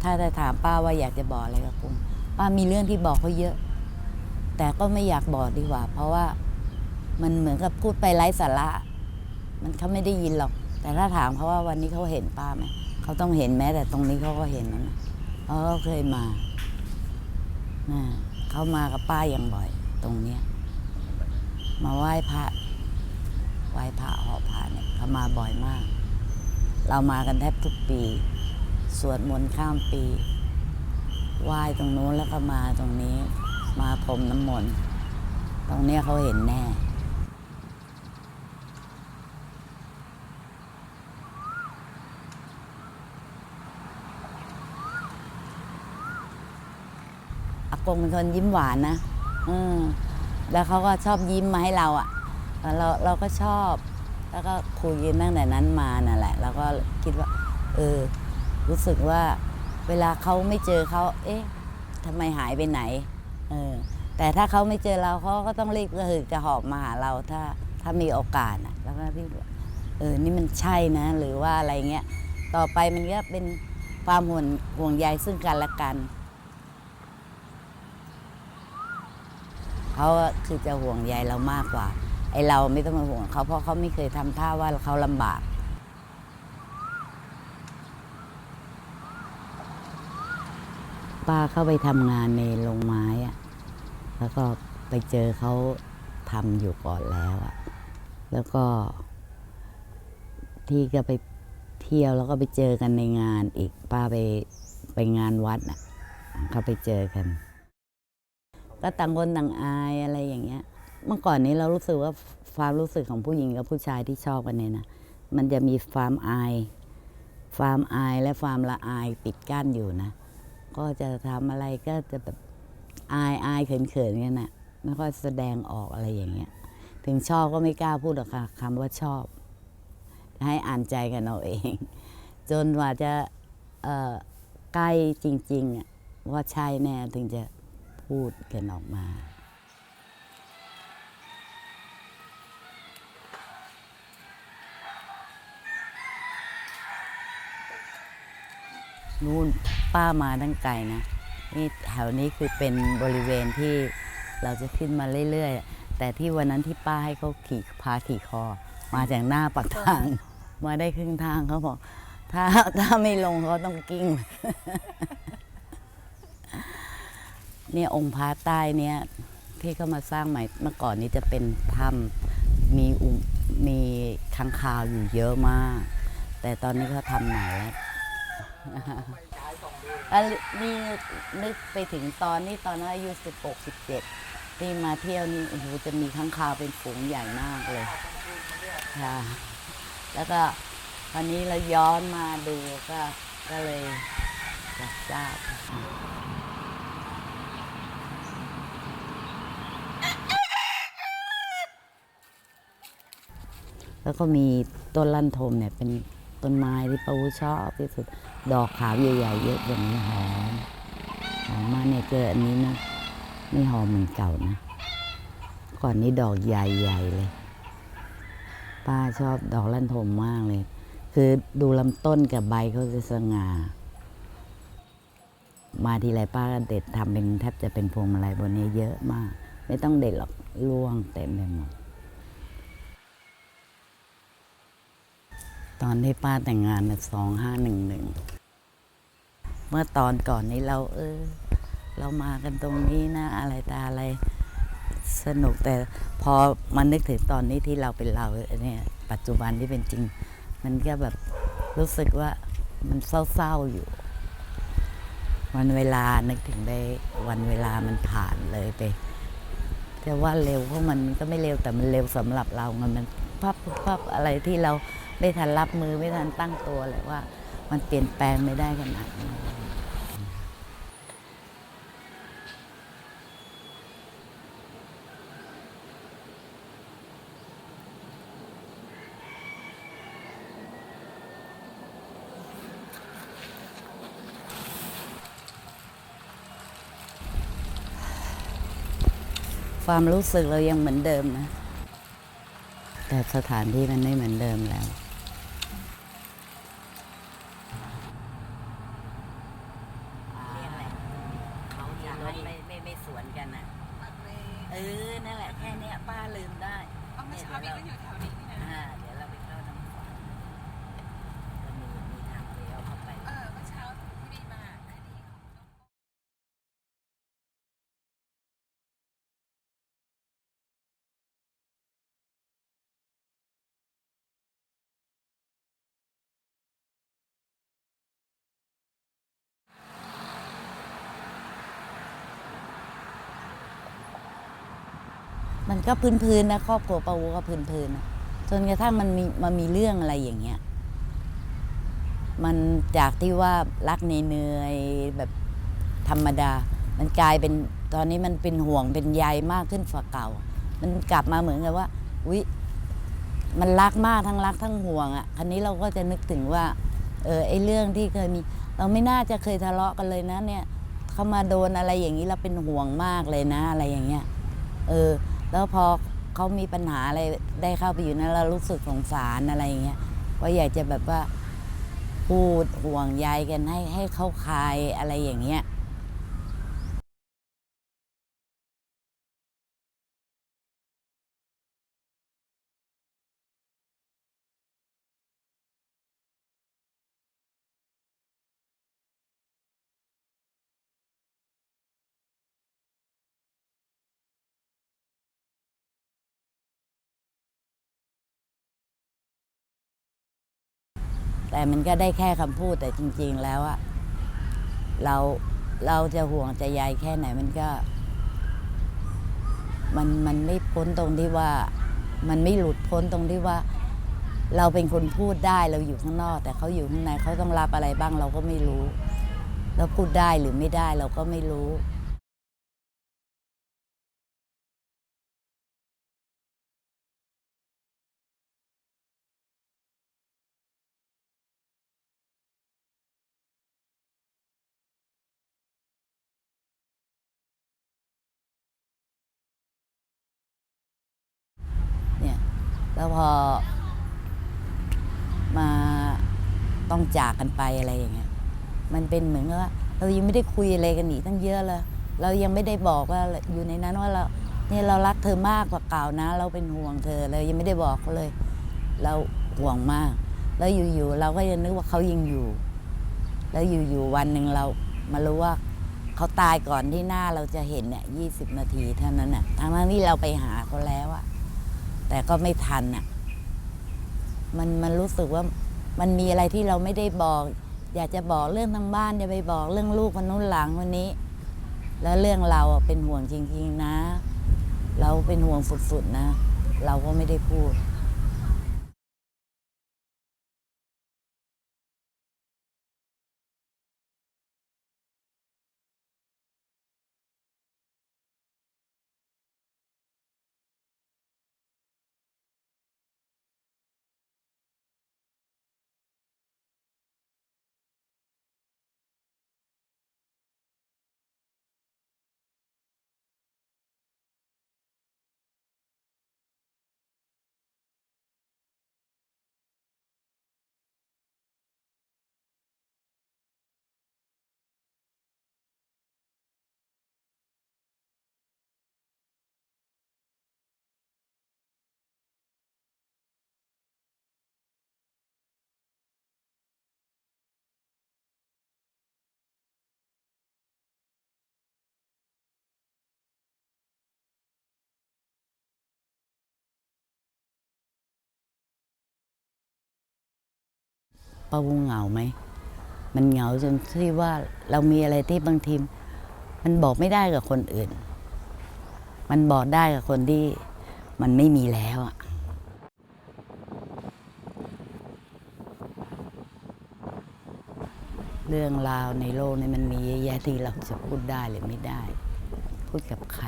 ถ้าจะถามป้าว่าอยากจะบอกอะไรกับกุ้งป้ามีเรื่องที่บอกเขาเยอะ แต่ก็ไม่อยากบอกดีกว่า เพราะว่ามันเหมือนกับพูดไปไร้สาระมันเขาไม่ได้ยินหรอก แต่ถ้าถามเขาว่าวันนี้เขาเห็นป้าไหมเขาต้องเห็นแม้แต่ตรงนี้เขาก็เห็นนะเพราะเขาเคยมาเขามากับป้าอย่างบ่อยตรงเนี้ยมาไหว้พระหอพระเนี่ยเขามาบ่อยมาก เรามากันแทบทุกปีสวดมนต์ข้ามปีไหว้ตรงนู้นแล้วก็มาตรงนี้มาพรมน้ำมนต์ตรงนี้เขาเห็นแน่อากงเป็นคนยิ้มหวานนะแล้วเขาก็ชอบยิ้มมาให้เราอ่ะเราก็ชอบแล้วก็คุยกันตั้งแต่นั้นมานั่นแหละเราก็คิดว่ารู้สึกว่าเวลาเขาไม่เจอเขาทำไมหายไปไหนแต่ถ้าเขาไม่เจอเราเขาก็ต้องรีบจะหอบมาหาเราถ้ามีโอกาสอ่ะแล้วก็รีบนี่มันใช่นะหรือว่าอะไรเงี้ยต่อไปมันก็เป็นความห่วงใยซึ่งกันและกันเขาคือจะห่วงใยเรามากกว่าไอเราไม่ต้องมาห่วงเขาเพราะเขาไม่เคยทำท่าว่าเขาลำบากป้าเข้าไปทำงานในโรงไม้อะแล้วก็ไปเจอเขาทำอยู่ก่อนแล้วอะแล้วก็ที่ก็ไปเที่ยวแล้วก็ไปเจอกันในงานอีกป้าไปงานวัดอะเขาไปเจอกันก็ต่างคนต่างอายอะไรอย่างเงี้ยเมื่อก่อนนี้เรารู้สึกว่าความรู้สึกของผู้หญิงกับผู้ชายที่ชอบกันเนี่ยนะมันจะมีความอายและความละอายปิดกั้นอยู่นะก็จะทำอะไรก็จะแบบอายเขินๆกันนะไม่ค่อยแสดงออกอะไรอย่างเงี้ยถึงชอบก็ไม่กล้าพูดหรอกค่ะคำว่าชอบให้อ่านใจกันเอาเองจนว่าจะใกล้จริงๆว่าใช่แน่ถึงจะพูดกันออกมานู่นป้ามาตั้งไกลนะนี่แถวนี้คือเป็นบริเวณที่เราจะขึ้นมาเรื่อยๆแต่ที่วันนั้นที่ป้าให้เขาพาขี่คอมาจากหน้าปากทางมาได้ครึ่งทางเขาบอกถ้าไม่ลงเขาต้องกิ้งเนี่ยองค์พระใต้เนี่ยที่เขามาสร้างใหม่เมื่อก่อนนี้จะเป็นถ้ำมีค้างคาวอยู่เยอะมากแต่ตอนนี้เขาทำใหม่แล้วนี่นึกไปถึงตอนนั้นอายุ16-17ที่มาเที่ยวนี่โอ้โหจะมีค้างคาวเป็นฝูงใหญ่มากเลยค่ะแล้วก็ตอนนี้เราย้อนมาดูก็เลยอยากทราบแล้วก็มีต้นลั่นทมเนี่ยเป็นต้นไม้ที่ป้าชอบที่สุดดอกขาวใหญ่ๆเยอะอย่างนี้หอมมากเนี่ยเจออันนี้นะนี่หอมเหมือนเก่านะก่อนนี้ดอกใหญ่ๆเลยป้าชอบดอกลั่นทมมากเลยคือดูลำต้นกับใบเขาจะสง่ามาทีไรป้าก็เด็ดทำเป็นแทบจะเป็นพวงมาลัยบนนี้เยอะมากไม่ต้องเด็ดหรอกร่วงเต็มไปหมดตอนที่ป้าแต่งงาน2511เมื่อตอนก่อนนี้เรามากันตรงนี้นะอะไรอะไรสนุกแต่พอมานึกถึงตอนนี้ที่เราเป็นเราเนี่ยปัจจุบันที่เป็นจริงมันก็แบบรู้สึกว่ามันเศร้าๆอยู่วันเวลานึกถึงได้วันเวลามันผ่านเลยไปแต่ว่าเร็วเพราะมันก็ไม่เร็วแต่มันเร็วสำหรับเรามันพับอะไรที่เราไม่ทันรับมือไม่ทันตั้งตัวเลยว่ามันเปลี่ยนแปลงไม่ได้ขนาดนี้ความรู้สึกเรายังเหมือนเดิมนะแต่สถานที่มันไม่เหมือนเดิมแล้ว วนกันนะนั่นแหละแค่เนี้ยป้าลืมได้เมื่อเช้าพี่ก็อยู่แถวนี้นี่นะเดี๋ยวเราไปเข้าน้ำฝนก็มีทางเลี้ยวเข้าไปเมื่อเช้าที่มีมาคดีของมันก็พื้นๆนะครอบครัวป้าอูก็พื้นๆนะจนกระทั่งมันมีเรื่องอะไรอย่างเงี้ยมันจากที่ว่ารักเนยแบบธรรมดามันกลายเป็นตอนนี้มันเป็นห่วงเป็นใยมากขึ้นฝ่าเก่ามันกลับมาเหมือนกับว่าอุ๊ยมันรักมากทั้งรักทั้งห่วงอ่ะคราวนี้เราก็จะนึกถึงว่าไอ้เรื่องที่เคยมีเราไม่น่าจะเคยทะเลาะกันเลยนะเนี่ยเขามาโดนอะไรอย่างนี้เราเป็นห่วงมากเลยนะอะไรอย่างเงี้ยแล้วพอเขามีปัญหาอะไรได้เข้าไปอยู่นั้นเรารู้สึกสงสารอะไรอย่างเงี้ยก็อยากจะแบบว่าพูดห่วงใยกันให้เขาคลายอะไรอย่างเงี้ยแต่มันก็ได้แค่คำพูดแต่จริงๆแล้วอะเราจะห่วงจะใยแค่ไหนมันไม่พ้นตรงที่ว่ามันไม่หลุดพ้นตรงที่ว่าเราเป็นคนพูดได้เราอยู่ข้างนอกแต่เขาอยู่ข้างในเขาต้องรับอะไรบ้างเราก็ไม่รู้แล้วพูดได้หรือไม่ได้เราก็ไม่รู้เนี่ยแล้วพอมาต้องจากกันไปอะไรอย่างเงี้ยมันเป็นเหมือนกับว่าเรายังไม่ได้คุยอะไรกันอีกตั้งเยอะเลยเรายังไม่ได้บอกว่าอยู่ในนั้นว่าเรารักเธอมากกว่าเก่านะเราเป็นห่วงเธอเลยยังไม่ได้บอกเขาเลยเราห่วงมากแล้วอยู่ๆเราก็ยังนึกว่าเขายังอยู่แล้วอยู่ๆวันหนึ่งเรามารู้ว่าเขาตายก่อนที่หน้าเราจะเห็นเนี่ย20 นาทีเท่านั้นน่ะทั้งที่เราไปหาเขาแล้วอะแต่ก็ไม่ทันอ่ะมันรู้สึกว่ามันมีอะไรที่เราไม่ได้บอกอยากจะบอกเรื่องทางบ้านอย่าไปบอกเรื่องลูกคนนู้นหลังคนนี้แล้วเรื่องเราเป็นห่วงจริงๆนะเราเป็นห่วงสุดๆนะเราก็ไม่ได้พูดป้าวูเหงาไหมมันเหงาจนที่ว่าเรามีอะไรที่บางทีมันบอกไม่ได้กับคนอื่นมันบอกได้กับคนที่มันไม่มีแล้วอะเรื่องราวในโลกนี้มันมีเยอะแยะที่เราจะพูดได้หรือไม่ได้พูดกับใคร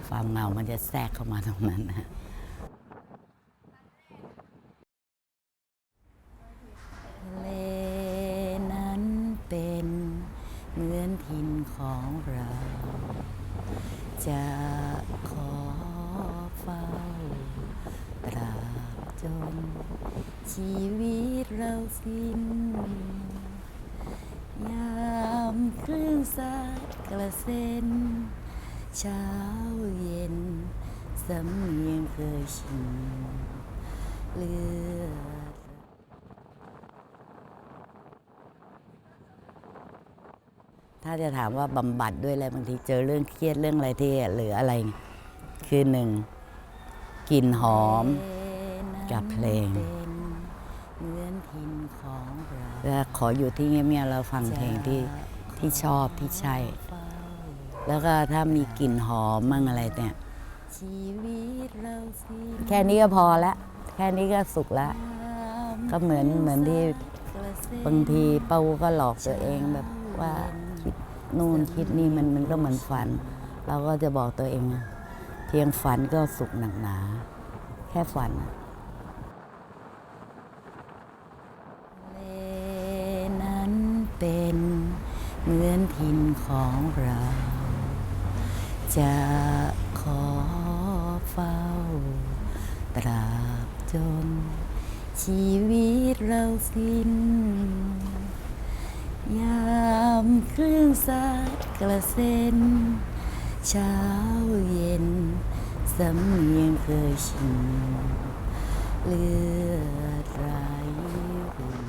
ความเหงามันจะแทรกเข้ามาตรงนั้นนะทะเลนั้นเป็นเหมือนถิ่นของเราจะขอเฝ้าตราบจนชีวิตเราสิ้น ยามคลื่นซัดกระเซ็นเช้าเย็นสำเนียงเคยชินเลือดถ้าจะถามว่าบำบัดด้วยอะไรบางทีเจอเรื่องเครียดเรื่องอะไรที่หรืออะไร คือหนึ่งกลิ่นหอมกับเพลงแล้วขออยู่ที่เงียบๆแล้วฟังเพลงที่ชอบที่ใช่ แล้วก็ถ้ามีกลิ่นหอมมั่งอะไรเนี่ยแค่นี้ก็พอละแค่นี้ก็สุขละก็เหมือนที่บางทีเป้าก็หลอกตัวเองแบบว่าคิดนู่นคิดนี่มันก็เหมือนฝัน เราก็จะบอกตัวเองเพียงฝันก็สุขหนักหนาแค่ฝันเลนั้นเป็นเหมือนถิ่นของเราจะขอเฝ้าตราบจนชีวิตเราสิ้นยามคลื่นซัดกระเซ็นเช้าเย็นสำเนียงเคยชินเลือดไหลอุ่น